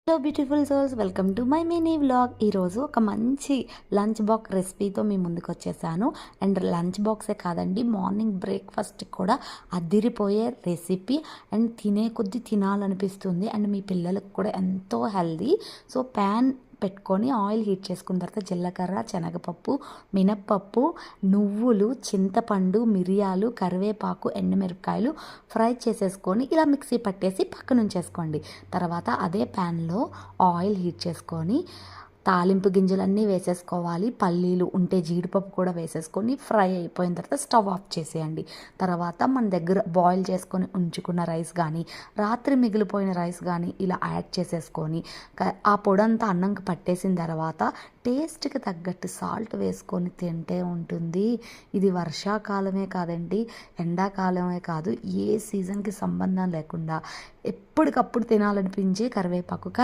Hello beautiful souls, welcome to my mini vlog. ఈరోజు ఒక మంచి లంచ్ బాక్స్ రెసిపీతో మీ ముందుకు వచ్చేసాను. అండ్ లంచ్ బాక్సే కాదండి, మార్నింగ్ బ్రేక్ఫాస్ట్ కూడా అదిరిపోయే రెసిపీ. అండ్ తినే కొద్దీ తినాలనిపిస్తుంది. అండ్ మీ పిల్లలకు కూడా ఎంతో హెల్దీ. సో ప్యాన్ పెట్టుకొని ఆయిల్ హీట్ చేసుకున్న తర్వాత జీలకర్ర, శనగపప్పు, మినప్పప్పు, నువ్వులు, చింతపండు, మిరియాలు, కరివేపాకు, ఎండుమిరపకాయలు ఫ్రై చేసేసుకొని ఇలా మిక్సీ పట్టేసి పక్కన ఉంచేసుకోండి. తర్వాత అదే ప్యాన్లో ఆయిల్ హీట్ చేసుకొని తాలింపు గింజలన్నీ వేసేసుకోవాలి. పల్లీలు ఉంటే జీడిపప్పు కూడా వేసేసుకొని ఫ్రై అయిపోయిన తర్వాత స్టవ్ ఆఫ్ చేసేయండి. తర్వాత మన దగ్గర బాయిల్ చేసుకొని ఉంచుకున్న రైస్ కానీ, రాత్రి మిగిలిపోయిన రైస్ కానీ ఇలా యాడ్ చేసేసుకొని ఆ పొడంతా అన్నంకి పట్టేసిన తర్వాత టేస్ట్కి తగ్గట్టు సాల్ట్ వేసుకొని తింటే ఉంటుంది. ఇది వర్షాకాలమే కాదండి, ఎండాకాలమే కాదు, ఏ సీజన్కి సంబంధం లేకుండా ఎప్పటికప్పుడు తినాలనిపించే కరివేపాకు కర్రీ.